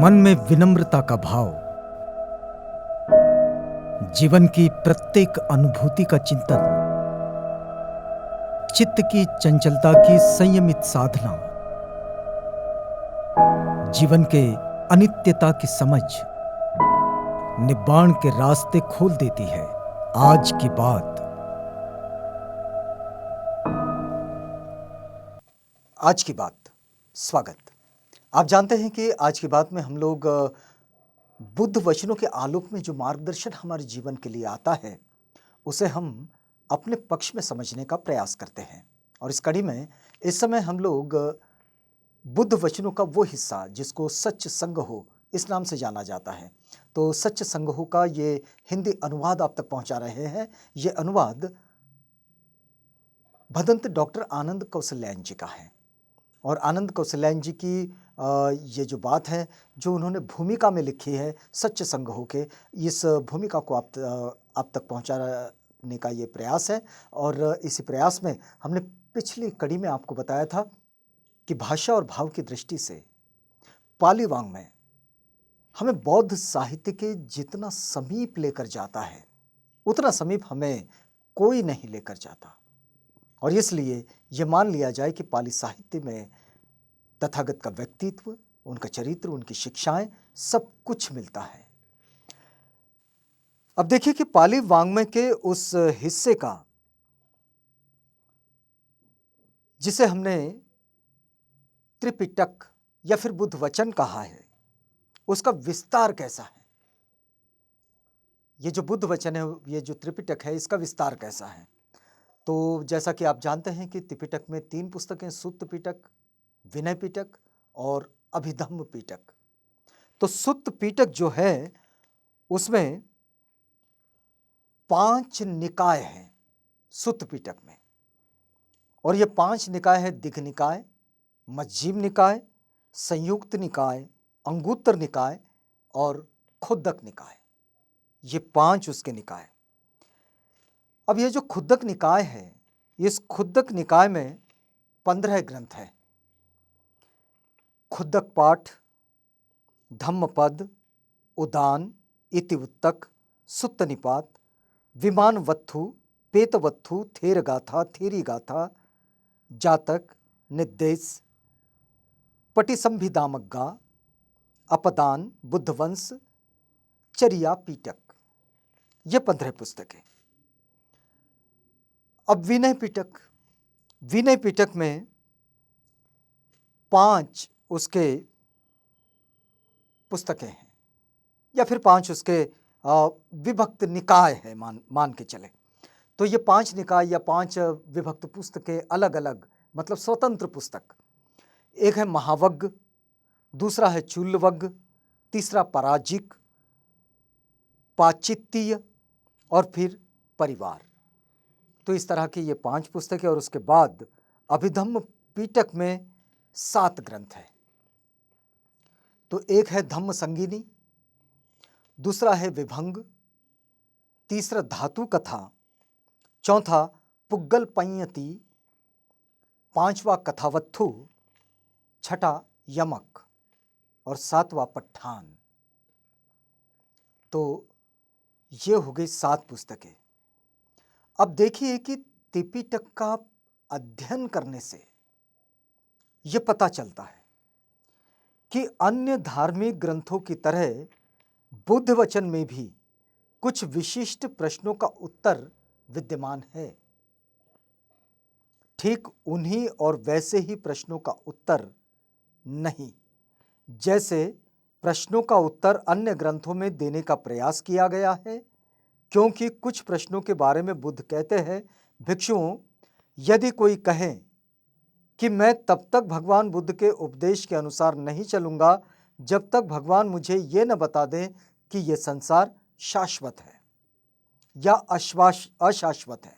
मन में विनम्रता का भाव, जीवन की प्रत्येक अनुभूति का चिंतन, चित्त की चंचलता की संयमित साधना, जीवन के अनित्यता की समझ, निब्बाण के रास्ते खोल देती है। आज की बात। आज की बात, स्वागत। आप जानते हैं कि आज की बात में हम लोग बुद्ध वचनों के आलोक में जो मार्गदर्शन हमारे जीवन के लिए आता है, उसे हम अपने पक्ष में समझने का प्रयास करते हैं। और इस कड़ी में इस समय हम लोग बुद्ध वचनों का वो हिस्सा जिसको सच संगहो इस नाम से जाना जाता है, तो सच संगहो का ये हिंदी अनुवाद आप तक पहुंचा रहे हैं। ये अनुवाद भदंत डॉक्टर आनंद कौशल्यान जी का है। और आनंद कौशल्यान जी की ये जो बात है, जो उन्होंने भूमिका में लिखी है सच संगहो के, इस भूमिका को आप तक पहुंचाने का ये प्रयास है। और इसी प्रयास में हमने पिछली कड़ी में आपको बताया था कि भाषा और भाव की दृष्टि से पाली वाङ्मय हमें बौद्ध साहित्य के जितना समीप लेकर जाता है, उतना समीप हमें कोई नहीं लेकर जाता। और इसलिए ये मान लिया जाए कि पाली साहित्य में तथागत का व्यक्तित्व, उनका चरित्र, उनकी शिक्षाएं, सब कुछ मिलता है। अब देखिए कि पाली वाङ्मय के उस हिस्से का जिसे हमने त्रिपिटक या फिर बुद्ध वचन कहा है, उसका विस्तार कैसा है। ये जो बुद्ध वचन है, ये जो त्रिपिटक है, इसका विस्तार कैसा है। तो जैसा कि आप जानते हैं कि त्रिपिटक में 3 पुस्तकें, सुत्त पिटक, विनय पिटक और अभिधम्म पिटक। तो सुत्त पिटक जो है उसमें 5 निकाय हैं सुत्त पिटक में। और ये 5 निकाय है: दिघ निकाय, मज्जीम निकाय, संयुक्त निकाय, अंगुत्तर निकाय और खुद्दक निकाय। ये 5 उसके निकाय। अब ये जो खुद्दक निकाय है, इस खुद्दक निकाय में 15 ग्रंथ हैं। खुद्दक पाठ, धम्मपद, उदान, इतिवृत्तक, सुत्त निपात, विमान वत्थु, पेतवत्थु, थेर गाथा, थेरी गाथा, जातक, निर्देश, पटिसंभिदामग्गा, अपदान, बुद्धवंश, चरिया पीटक। ये 15 पुस्तकें। अब विनय पिटक, विनय पिटक में 5 उसके पुस्तकें हैं, या फिर 5 उसके विभक्त निकाय है, मान के चले। तो ये 5 निकाय या 5 विभक्त पुस्तकें अलग अलग, मतलब स्वतंत्र पुस्तक। एक है महावग्ग, दूसरा है चूल्लवग्ग, तीसरा पराजिक, पाचित्तीय और फिर परिवार। तो इस तरह की ये 5 पुस्तकें। और उसके बाद अभिधम्म पिटक में 7 ग्रंथ है। तो एक है धम्म संगिनी, दूसरा है विभंग, तीसरा धातु कथा, चौथा पुग्गल पंयति, 5वां कथावत्थु, छठा यमक और 7वां पट्ठान। तो ये हो गई 7 पुस्तकें। अब देखिए कि त्रिपिटक का अध्ययन करने से ये पता चलता है कि अन्य धार्मिक ग्रंथों की तरह बुद्ध वचन में भी कुछ विशिष्ट प्रश्नों का उत्तर विद्यमान है। ठीक उन्हीं और वैसे ही प्रश्नों का उत्तर नहीं, जैसे प्रश्नों का उत्तर अन्य ग्रंथों में देने का प्रयास किया गया है। क्योंकि कुछ प्रश्नों के बारे में बुद्ध कहते हैं, भिक्षुओं, यदि कोई कहे कि मैं तब तक भगवान बुद्ध के उपदेश के अनुसार नहीं चलूंगा जब तक भगवान मुझे ये न बता दें कि यह संसार शाश्वत है या अशाश्वत है,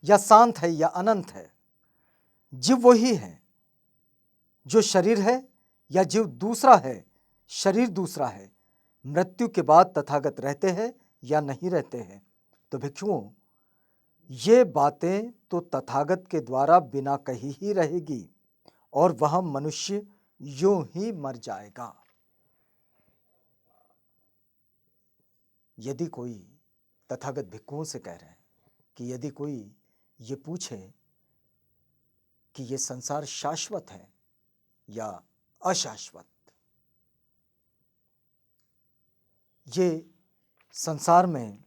या शांत है या अनंत है, जीव वही है जो शरीर है या जीव दूसरा है, शरीर दूसरा है, मृत्यु के बाद तथागत रहते हैं या नहीं रहते हैं। तो भिक्षुओं, ये बातें तो तथागत के द्वारा बिना कही ही रहेगी और वह मनुष्य यूं ही मर जाएगा। यदि कोई तथागत भिक्षुओं से कह रहे हैं कि यदि कोई ये पूछे कि ये संसार शाश्वत है या अशाश्वत, ये संसार में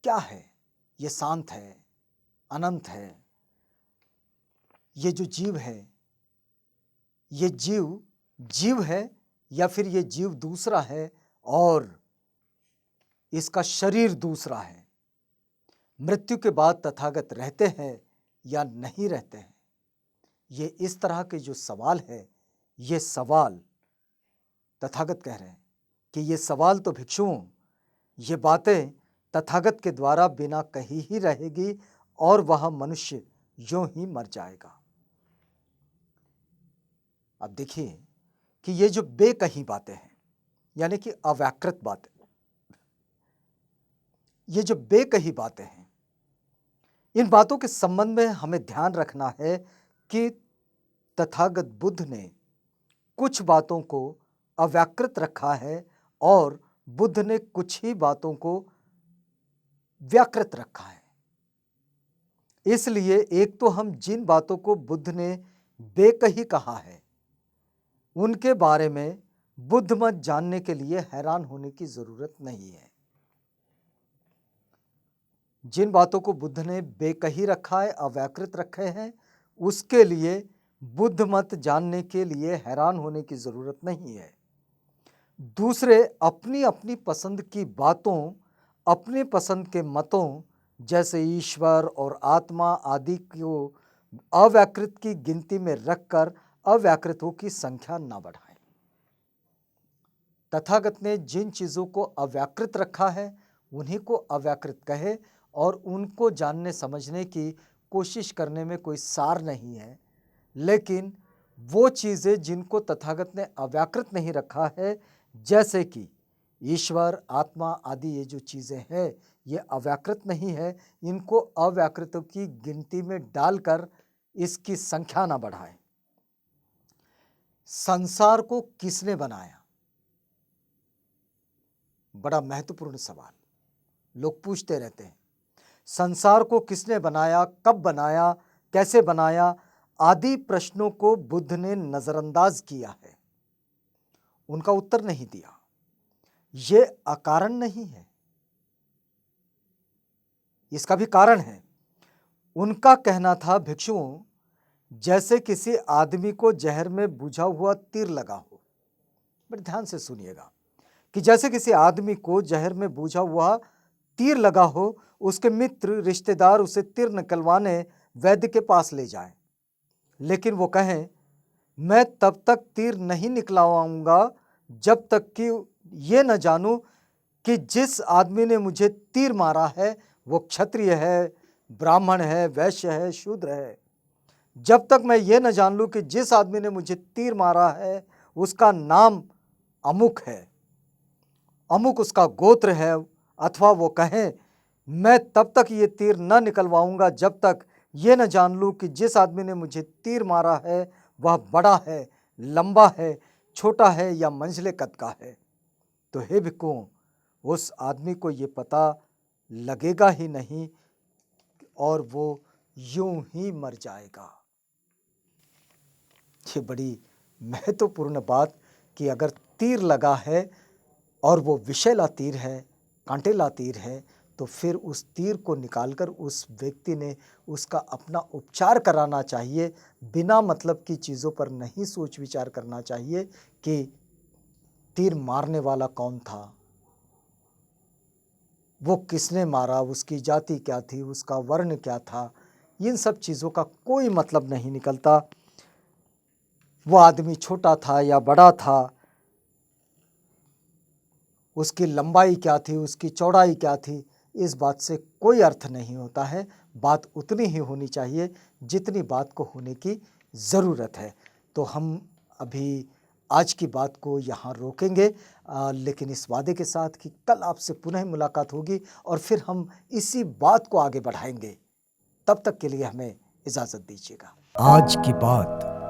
क्या है, ये शांत है, अनंत है, ये जो जीव है, ये जीव है या फिर ये जीव दूसरा है और इसका शरीर दूसरा है, मृत्यु के बाद तथागत रहते हैं या नहीं रहते हैं, ये इस तरह के जो सवाल है, ये सवाल तथागत कह रहे हैं कि ये सवाल तो भिक्षुओं, ये बातें तथागत के द्वारा बिना कही ही रहेगी और वह मनुष्य यूं ही मर जाएगा। अब देखिए कि ये जो बेकही बातें हैं, यानी कि अव्याकृत बातें, ये जो बेकही बातें हैं, इन बातों के संबंध में हमें ध्यान रखना है कि तथागत बुद्ध ने कुछ बातों को अव्याकृत रखा है और बुद्ध ने कुछ ही बातों को व्याकृत रखा है। इसलिए एक तो हम जिन बातों को बुद्ध ने बेकही कहा है, उनके बारे में बुद्ध मत जानने के लिए हैरान होने की जरूरत नहीं है। जिन बातों को बुद्ध ने बेकही रखा है, अव्याकृत रखे हैं, उसके लिए बुद्ध मत जानने के लिए हैरान होने की जरूरत नहीं है। दूसरे अपनी अपनी पसंद की बातों, अपनी पसंद के मतों जैसे ईश्वर और आत्मा आदि को अव्याकृत की गिनती में रखकर अव्याकृतों की संख्या न बढ़ाएं। तथागत ने जिन चीजों को अव्याकृत रखा है उन्हीं को अव्याकृत कहे और उनको जानने समझने की कोशिश करने में कोई सार नहीं है। लेकिन वो चीजें जिनको तथागत ने अव्याकृत नहीं रखा है, जैसे कि ईश्वर, आत्मा आदि, ये जो चीजें हैं ये अव्याकृत नहीं है, इनको अव्याकृतों की गिनती में डालकर इसकी संख्या ना बढ़ाएं। संसार को किसने बनाया? बड़ा महत्वपूर्ण सवाल लोग पूछते रहते हैं। संसार को किसने बनाया, कब बनाया, कैसे बनाया आदि प्रश्नों को बुद्ध ने नजरअंदाज किया है, उनका उत्तर नहीं दिया। ये अकारण नहीं है, इसका भी कारण है। उनका कहना था भिक्षुओं, जैसे किसी आदमी को जहर में बुझा हुआ तीर लगा हो। बड़े ध्यान से सुनिएगा कि जैसे किसी आदमी को जहर में बुझा हुआ तीर लगा हो, उसके मित्र रिश्तेदार उसे तीर निकलवाने वैद्य के पास ले जाएं, लेकिन वो कहें मैं तब तक तीर नहीं निकलवाऊंगा जब तक कि ये न जानूं कि जिस आदमी ने मुझे तीर मारा है वो क्षत्रिय है, ब्राह्मण है, वैश्य है, शूद्र है। जब तक मैं ये न जान लूं कि जिस आदमी ने मुझे तीर मारा है उसका नाम अमुक है, अमुक उसका गोत्र है, अथवा वो कहें मैं तब तक ये तीर न निकलवाऊंगा जब तक ये न जान लूं कि जिस आदमी ने मुझे तीर मारा है वह बड़ा है, लंबा है, छोटा है या मंझले कद का है, तो हे भिक्षुओं, उस आदमी को ये पता लगेगा ही नहीं और वो यूं ही मर जाएगा। ये बड़ी महत्वपूर्ण बात कि अगर तीर लगा है और वो विषैला तीर है, कांटेला तीर है, तो फिर उस तीर को निकालकर उस व्यक्ति ने उसका अपना उपचार कराना चाहिए। बिना मतलब की चीज़ों पर नहीं सोच विचार करना चाहिए कि तीर मारने वाला कौन था, वो किसने मारा, उसकी जाति क्या थी, उसका वर्ण क्या था। इन सब चीज़ों का कोई मतलब नहीं निकलता। वो आदमी छोटा था या बड़ा था, उसकी लंबाई क्या थी, उसकी चौड़ाई क्या थी, इस बात से कोई अर्थ नहीं होता है। बात उतनी ही होनी चाहिए जितनी बात को होने की ज़रूरत है। तो हम अभी आज की बात को यहाँ रोकेंगे, लेकिन इस वादे के साथ कि कल आपसे पुनः मुलाकात होगी और फिर हम इसी बात को आगे बढ़ाएंगे। तब तक के लिए हमें इजाज़त दीजिएगा। आज की बात।